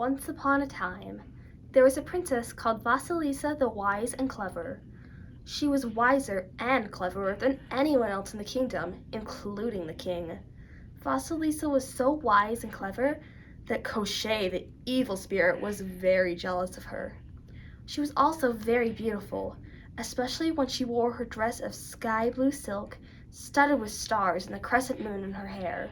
Once upon a time, there was a princess called Vasilisa the Wise and Clever. She was wiser and cleverer than anyone else in the kingdom, including the king. Vasilisa was so wise and clever that Koschei, the evil spirit, was very jealous of her. She was also very beautiful, especially when she wore her dress of sky blue silk studded with stars and the crescent moon in her hair.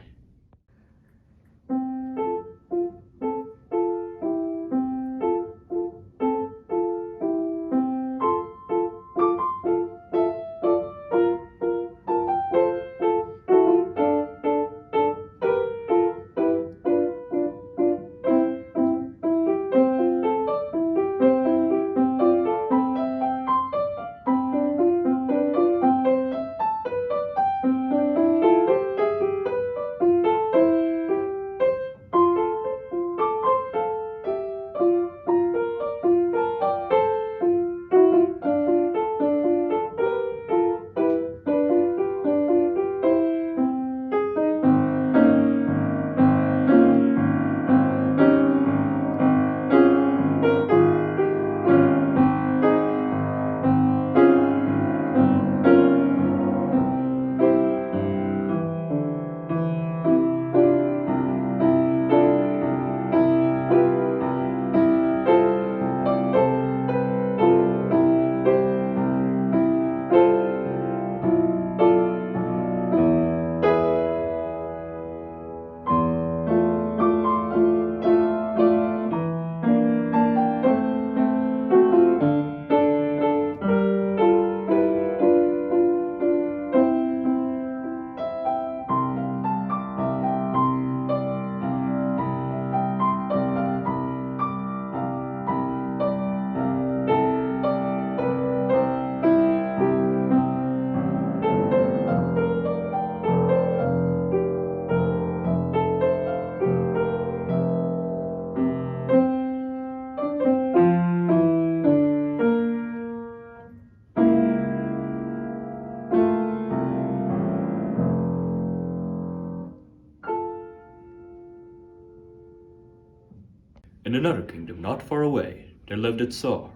In another kingdom not far away, there lived a Tsar.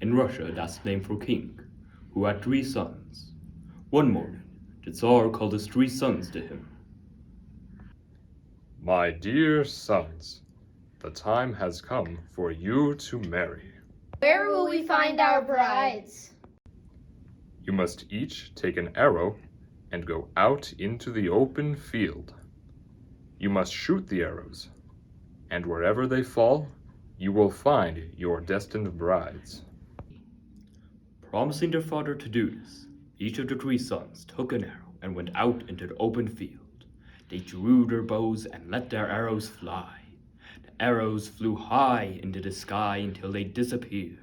In Russia, that's the name for king, who had 3 sons. One morning, the Tsar called his 3 sons to him. My dear sons, the time has come for you to marry. Where will we find our brides? You must each take an arrow and go out into the open field. You must shoot the arrows, and wherever they fall, you will find your destined brides. Promising their father to do this, each of the 3 sons took an arrow and went out into the open field. They drew their bows and let their arrows fly. The arrows flew high into the sky until they disappeared.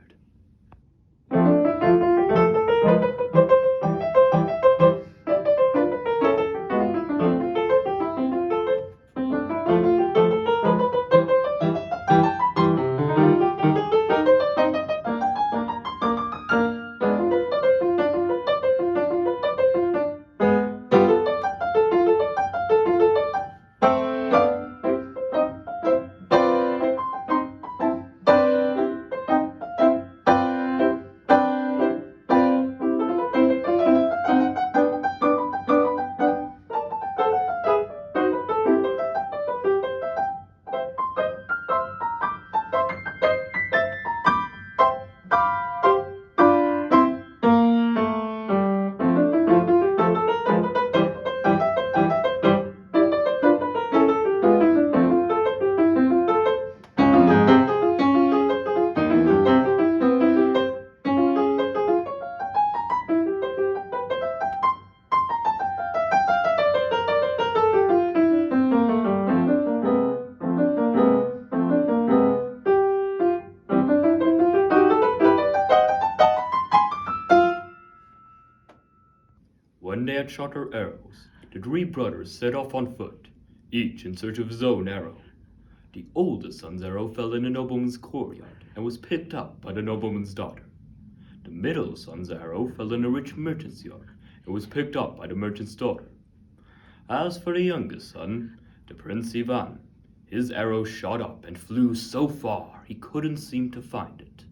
When they had shot their arrows, the 3 brothers set off on foot, each in search of his own arrow. The oldest son's arrow fell in a nobleman's courtyard and was picked up by the nobleman's daughter. The middle son's arrow fell in a rich merchant's yard and was picked up by the merchant's daughter. As for the youngest son, the Prince Ivan, His arrow shot up and flew so far he couldn't seem to find it.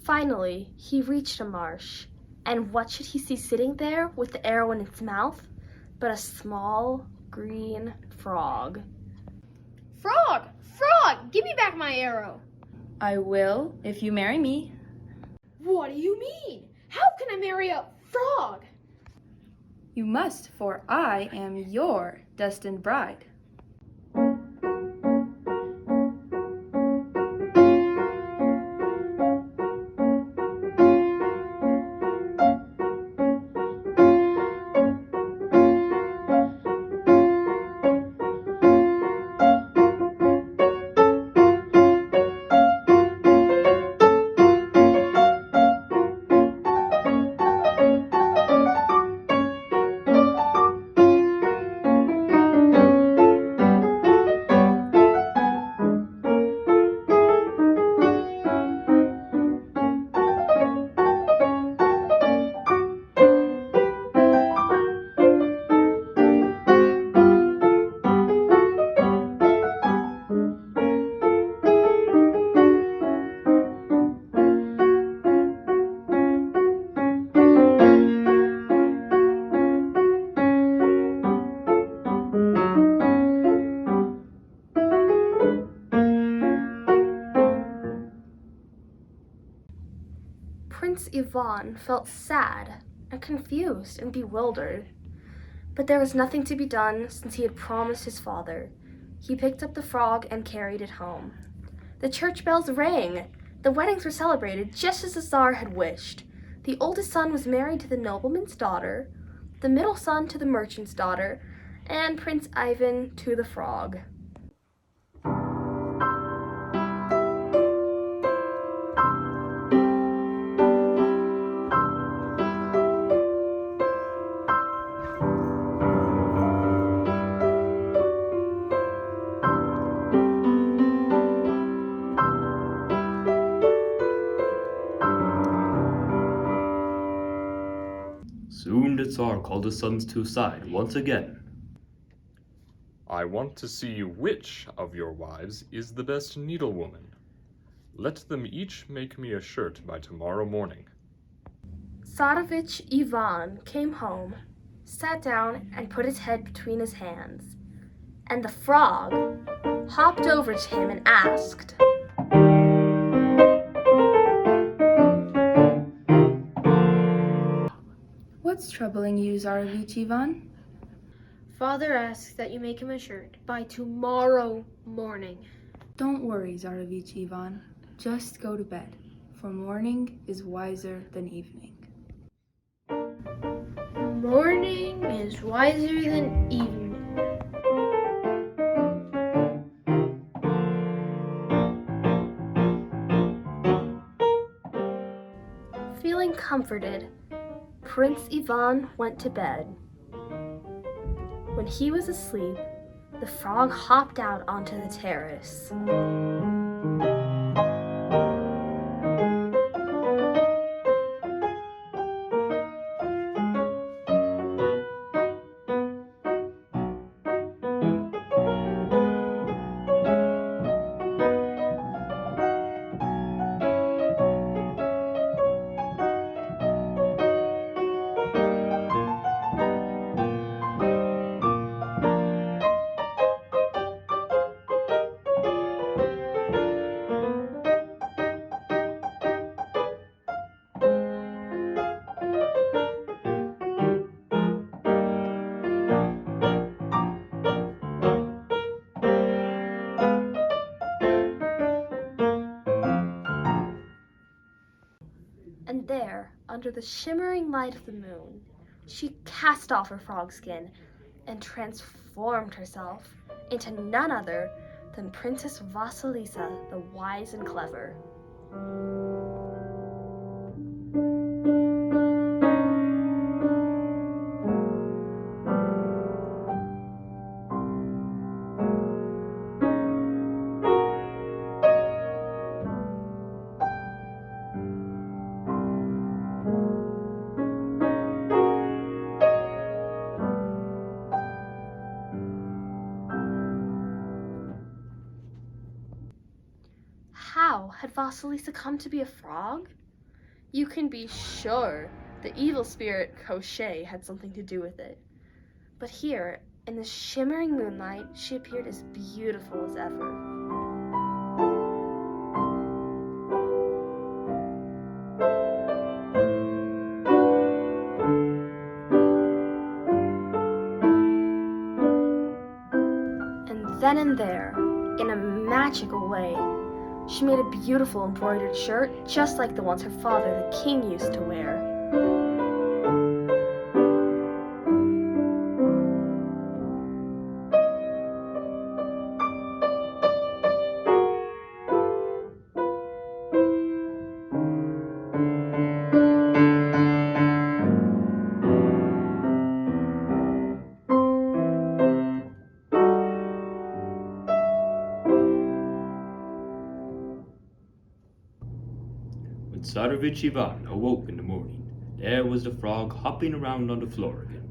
Finally, he reached a marsh, and what should he see sitting there with the arrow in its mouth but a small green frog. Frog! Frog! Give me back my arrow! I will if you marry me. What do you mean? How can I marry a frog? You must, for I am your destined bride. Prince Ivan felt sad and confused and bewildered. But there was nothing to be done since he had promised his father. He picked up the frog and carried it home. The church bells rang. The weddings were celebrated just as the Tsar had wished. The oldest son was married to the nobleman's daughter, the middle son to the merchant's daughter, and Prince Ivan to the frog. Soon the Tsar called his sons to his side once again. I want to see which of your wives is the best needlewoman. Let them each make me a shirt by tomorrow morning. Tsarevich Ivan came home, sat down, and put his head between his hands. And the frog hopped over to him and asked, What's troubling you, Tsarevich Ivan? Father asks that you make him a shirt by tomorrow morning. Don't worry, Tsarevich Ivan. Just go to bed, for morning is wiser than evening. Morning is wiser than evening. Feeling comforted, Prince Ivan went to bed. When he was asleep, the frog hopped out onto the terrace. And there, under the shimmering light of the moon, she cast off her frog skin and transformed herself into none other than Princess Vasilisa the Wise and Clever. How had Vasilisa come to be a frog? You can be sure the evil spirit Koschei had something to do with it. But here, in the shimmering moonlight, she appeared as beautiful as ever. And then and there, in a magical way, she made a beautiful embroidered shirt just like the ones her father, the king, used to wear. When Tsarevich Ivan awoke in the morning, there was the frog hopping around on the floor again,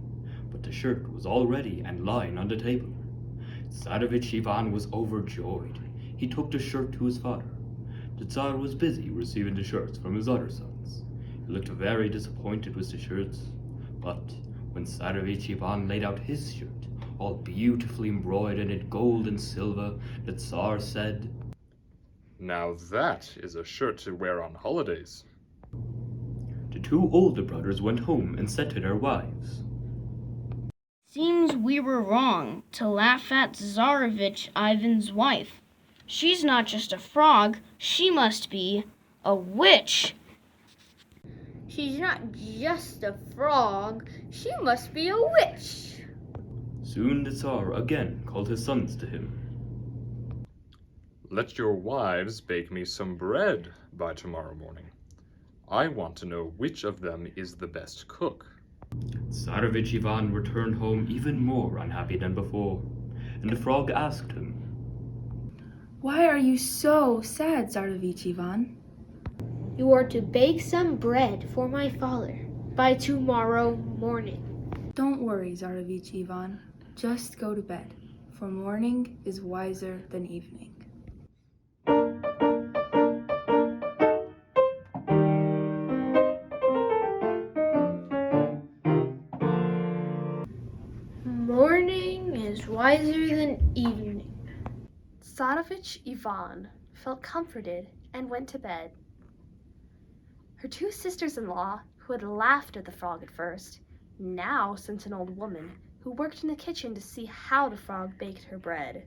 but the shirt was all ready and lying on the table. Tsarevich Ivan was overjoyed. He took the shirt to his father. The Tsar was busy receiving the shirts from his other sons. He looked very disappointed with the shirts, but when Tsarevich Ivan laid out his shirt, all beautifully embroidered in gold and silver, the Tsar said, Now that is a shirt to wear on holidays. The two older brothers went home and said to their wives, Seems we were wrong to laugh at Tsarevich Ivan's wife. She's not just a frog, she must be a witch. She's not just a frog, she must be a witch. Soon the Tsar again called his sons to him. Let your wives bake me some bread by tomorrow morning. I want to know which of them is the best cook. Tsarevich Ivan returned home even more unhappy than before, and the frog asked him, Why are you so sad, Tsarevich Ivan? You are to bake some bread for my father by tomorrow morning. Don't worry, Tsarevich Ivan. Just go to bed, for morning is wiser than evening. Morning is wiser than evening. Tsarevich Ivan felt comforted and went to bed. Her two sisters-in-law, who had laughed at the frog at first, now sent an old woman who worked in the kitchen to see how the frog baked her bread.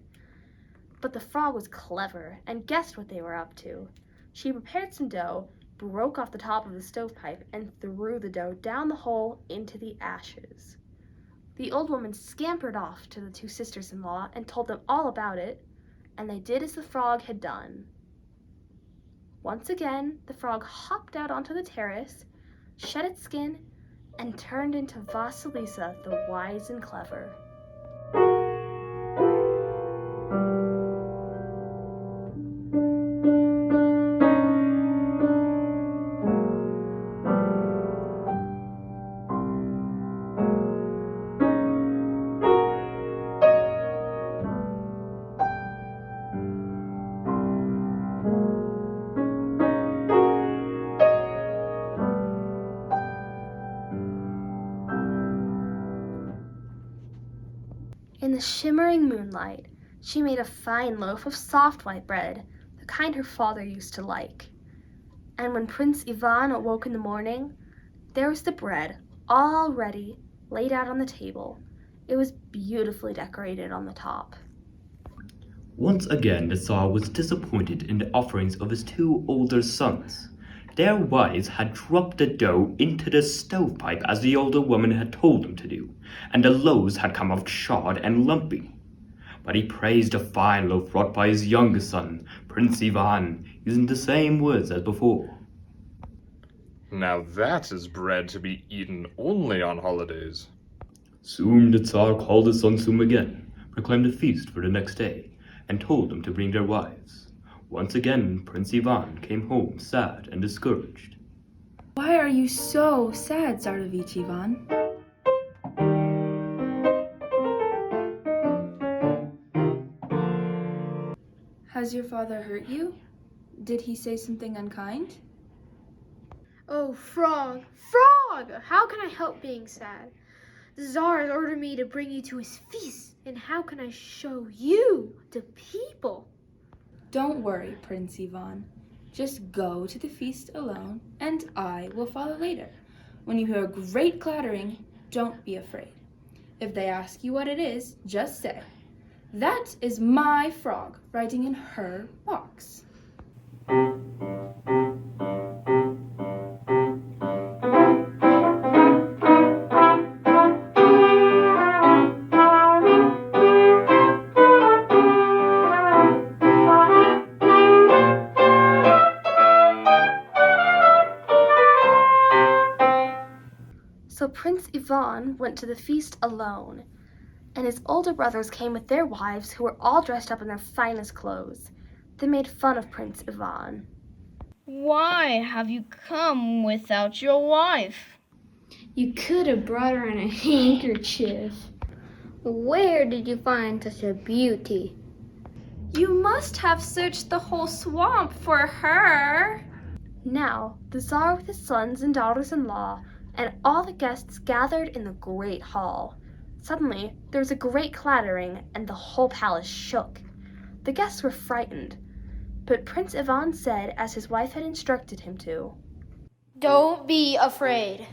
But the frog was clever and guessed what they were up to. She prepared some dough, broke off the top of the stovepipe, and threw the dough down the hole into the ashes. The old woman scampered off to the two sisters-in-law and told them all about it, and they did as the frog had done. Once again, the frog hopped out onto the terrace, shed its skin, and turned into Vasilisa the Wise and Clever. the shimmering moonlight, she made a fine loaf of soft white bread, the kind her father used to like. And when Prince Ivan awoke in the morning, there was the bread, all ready, laid out on the table. It was beautifully decorated on the top. Once again the Tsar was disappointed in the offerings of his two older sons. Their wives had dropped the dough into the stovepipe as the older woman had told them to do, and the loaves had come out charred and lumpy. But he praised the fine loaf brought by his youngest son, Prince Ivan, using the same words as before. Now that is bread to be eaten only on holidays. Soon the Tsar called his sons to him again, proclaimed a feast for the next day, and told them to bring their wives. Once again Prince Ivan came home sad and discouraged. Why are you so sad, Tsarevich Ivan? Has your father hurt you? Did he say something unkind? Oh, Frog, Frog! How can I help being sad? The Tsar has ordered me to bring you to his feast, and how can I show you to people? Don't worry, Prince Ivan. Just go to the feast alone, and I will follow later. When you hear a great clattering, don't be afraid. If they ask you what it is, just say, "That is my frog riding in her box." So Prince Ivan went to the feast alone, and his older brothers came with their wives, who were all dressed up in their finest clothes. They made fun of Prince Ivan. Why have you come without your wife? You could have brought her in a handkerchief. Where did you find such a beauty? You must have searched the whole swamp for her. Now the Tsar with his sons and daughters-in-law and all the guests gathered in the great hall. Suddenly there was a great clattering, and the whole palace shook. The guests were frightened, but Prince Ivan said, as his wife had instructed him to, Don't be afraid.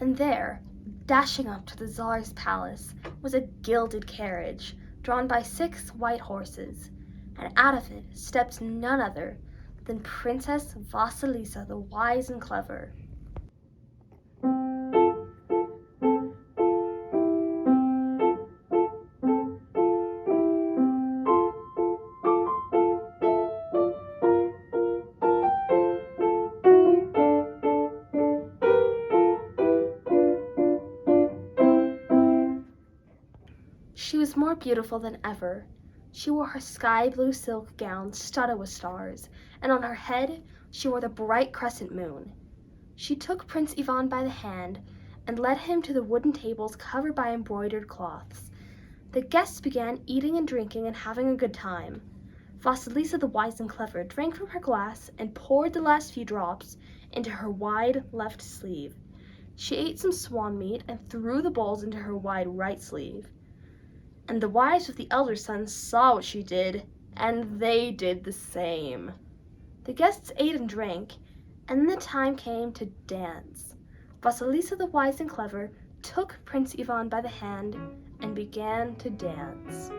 And there, dashing up to the Tsar's palace, was a gilded carriage drawn by 6 white horses, and out of it stepped none other than Princess Vasilisa the Wise and Clever. She was more beautiful than ever. She wore her sky blue silk gown studded with stars, and on her head she wore the bright crescent moon. She took Prince Ivan by the hand and led him to the wooden tables covered by embroidered cloths. The guests began eating and drinking and having a good time. Vasilisa the Wise and Clever drank from her glass and poured the last few drops into her wide left sleeve. She ate some swan meat and threw the bowls into her wide right sleeve. And the wives of the elder sons saw what she did, and they did the same. The guests ate and drank, and then the time came to dance. Vasilisa the Wise and Clever took Prince Ivan by the hand and began to dance.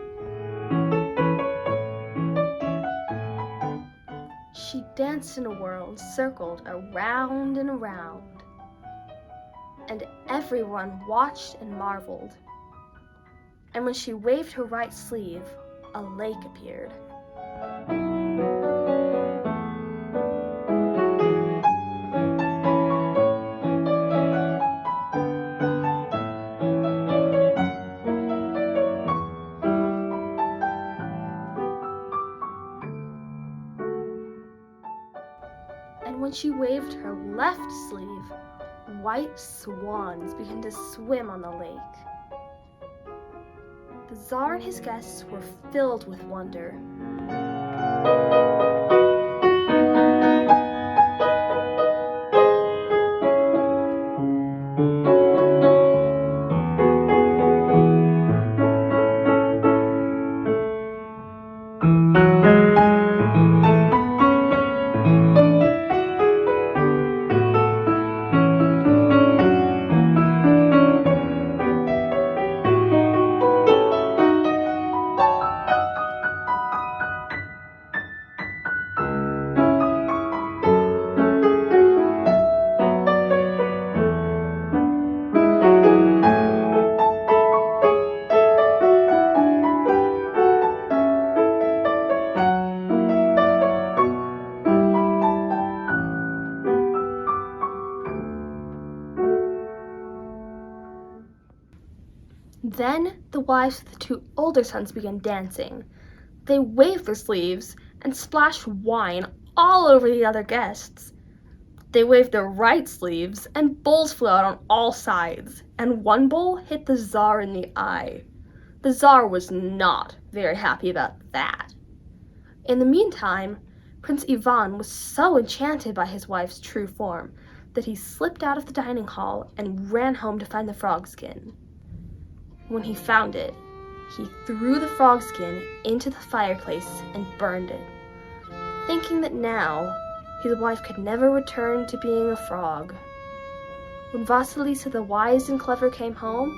She danced in a whirl, circled around and around, and everyone watched and marveled. And when she waved her right sleeve, a lake appeared. And when she waved her left sleeve, white swans began to swim on the lake. The Tsar and his guests were filled with wonder. Then the wives of the two older sons began dancing. They waved their sleeves and splashed wine all over the other guests. They waved their right sleeves and bowls flew out on all sides, and one bowl hit the Tsar in the eye. The Tsar was not very happy about that. In the meantime, Prince Ivan was so enchanted by his wife's true form that he slipped out of the dining hall and ran home to find the frog skin. When he found it, he threw the frog skin into the fireplace and burned it, thinking that now his wife could never return to being a frog. When Vasilisa the Wise and Clever came home,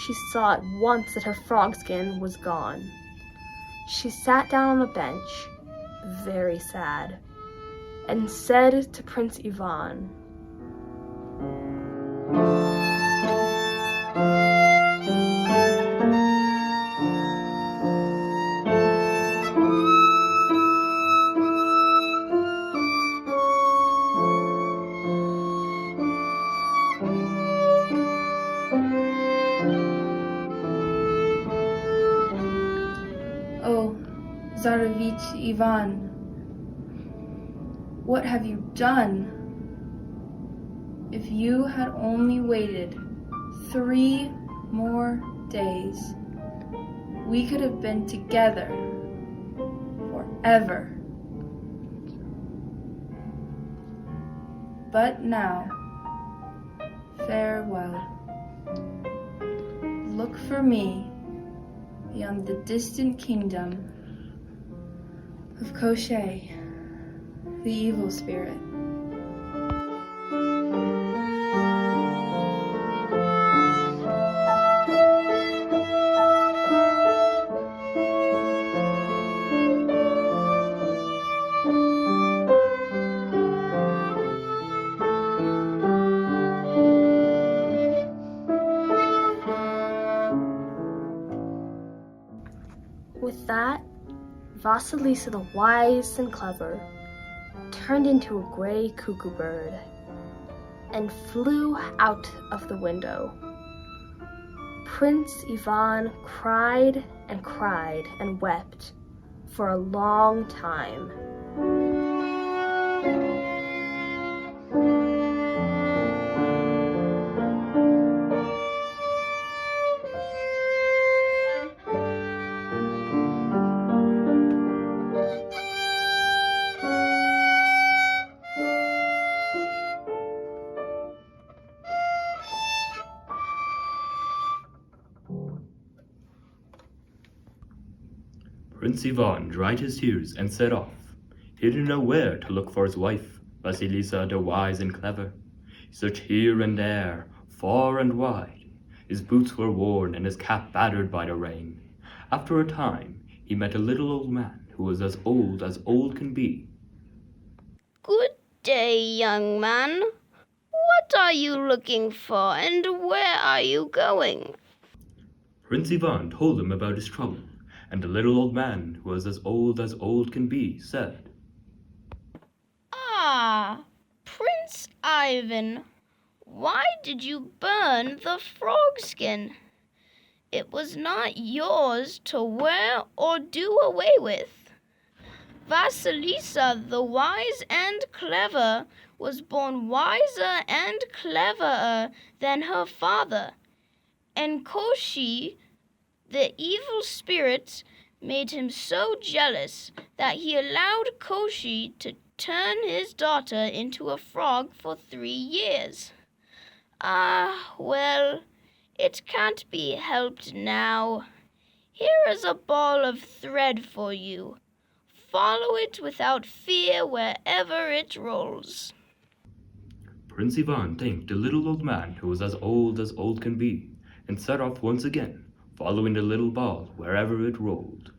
she saw at once that her frog skin was gone. She sat down on a bench, very sad, and said to Prince Ivan, Oh, Tsarevich Ivan, what have you done? If you had only waited 3 more days, we could have been together forever. But now, farewell. Look for me beyond the distant kingdom of Koschei, the evil spirit. With that, Vasilisa the Wise and Clever turned into a gray cuckoo bird and flew out of the window. Prince Ivan cried and wept for a long time. Prince Ivan dried his tears and set off. He didn't know where to look for his wife, Vasilisa the Wise and Clever. He searched here and there, far and wide. His boots were worn and his cap battered by the rain. After a time, he met a little old man who was as old can be. Good day, young man. What are you looking for, and where are you going? Prince Ivan told him about his trouble, and the little old man, who was as old can be, said, Ah, Prince Ivan, why did you burn the frog skin? It was not yours to wear or do away with. Vasilisa, the wise and clever, was born wiser and cleverer than her father, and Koshi, the evil spirit, made him so jealous that he allowed Koshi to turn his daughter into a frog for 3 years. Ah, well, it can't be helped now. Here is a ball of thread for you. Follow it without fear wherever it rolls. Prince Ivan thanked the little old man, who was as old can be, and set off once again, following the little ball wherever it rolled.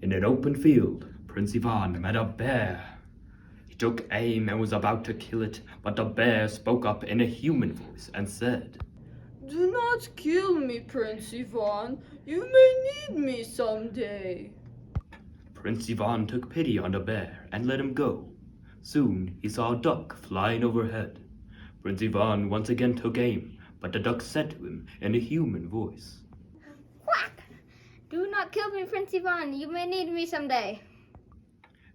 In an open field, Prince Ivan met a bear. He took aim and was about to kill it, but the bear spoke up in a human voice and said, "Do not kill me, Prince Ivan. You may need me someday." Prince Ivan took pity on the bear and let him go. Soon he saw a duck flying overhead. Prince Ivan once again took aim, but the duck said to him in a human voice, Quack! Do not kill me, Prince Ivan. You may need me someday.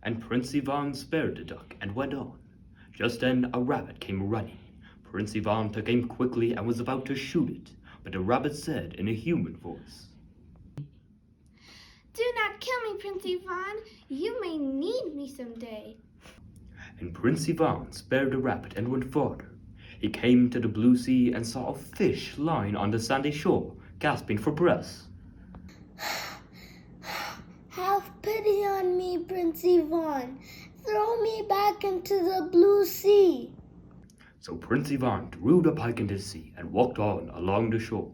and Prince Ivan spared the duck and went on. Just then a rabbit came running. Prince Ivan took aim quickly and was about to shoot it, but the rabbit said in a human voice, Do not kill me, Prince Ivan. You may need me someday. and Prince Ivan spared the rabbit and went farther. He came to the blue sea and saw a fish lying on the sandy shore, gasping for breath. Have pity on me, Prince Ivan. Throw me back into the blue sea. So Prince Ivan threw the pike into the sea and walked on along the shore.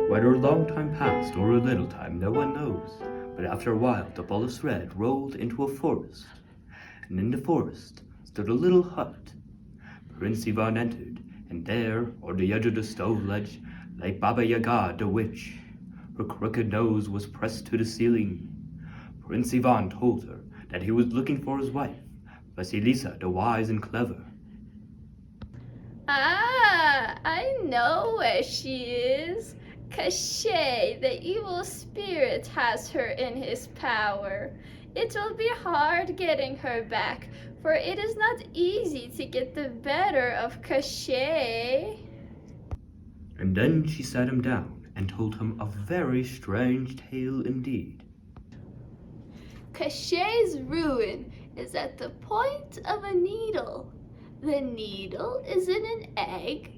Whether a long time passed or a little time, no one knows. But after a while, the ball of thread rolled into a forest. And in the forest stood a little hut. Prince Ivan entered, and there, on the edge of the stove ledge, lay Baba Yaga the witch. Her crooked nose was pressed to the ceiling. Prince Ivan told her that he was looking for his wife, Vasilisa the Wise and Clever. Ah, I know where she is. Cachet, the evil spirit, has her in his power. It will be hard getting her back, for it is not easy to get the better of Cachet. And then she sat him down and told him a very strange tale indeed. Cachet's ruin is at the point of a needle. The needle is in an egg,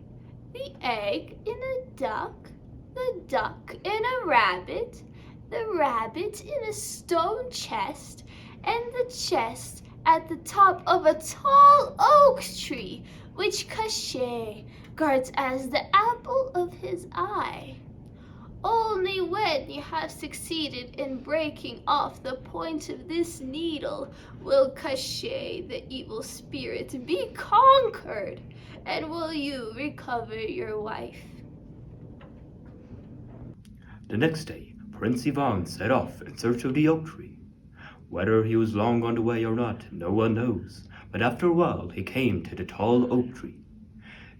the egg in a duck, the duck in a rabbit, the rabbit in a stone chest, and the chest at the top of a tall oak tree, which Cachet guards as the apple of his eye. Only when you have succeeded in breaking off the point of this needle will Cachet, the evil spirit, be conquered, and will you recover your wife. The next day, Prince Ivan set off in search of the oak tree. Whether he was long on the way or not, no one knows, but after a while he came to the tall oak tree.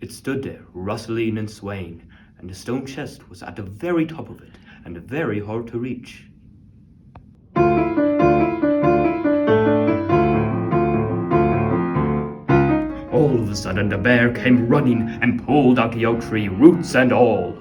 It stood there, rustling and swaying, and the stone chest was at the very top of it, and very hard to reach. All of a sudden the bear came running and pulled out the oak tree, roots and all.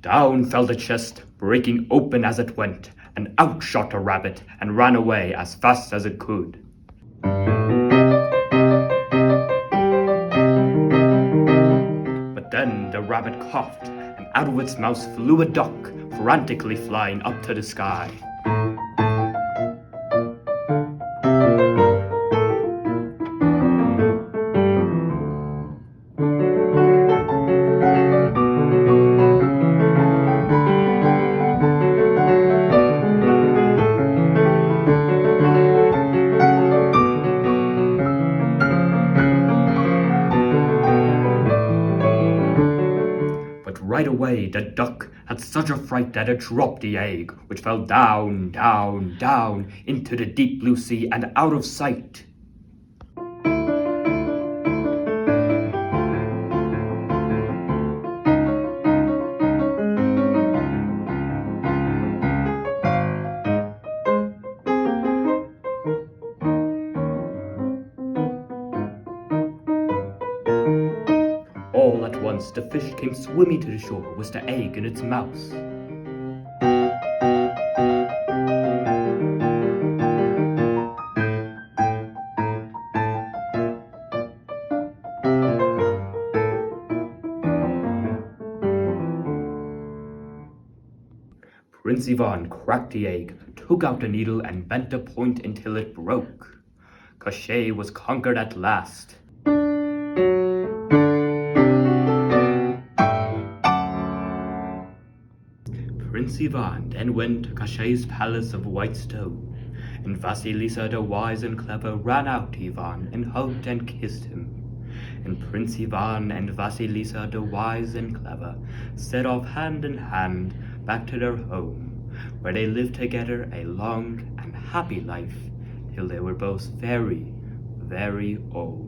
Down fell the chest, breaking open as it went, and out shot a rabbit and ran away as fast as it could. But then the rabbit coughed, and out of its mouth flew a duck, frantically flying up to the sky. Right away, the duck had such a fright that it dropped the egg, which fell down, down, down into the deep blue sea and out of sight. All at once the fish came swimming to the shore with the egg in its mouth. Prince Ivan cracked the egg, took out the needle, and bent the point until it broke. Cachet was conquered at last. Prince Ivan then went to Cachet's palace of white stone, and Vasilisa the Wise and Clever ran out to Ivan and hugged and kissed him. And Prince Ivan and Vasilisa the Wise and Clever set off hand in hand back to their home, where they lived together a long and happy life till they were both very, very old.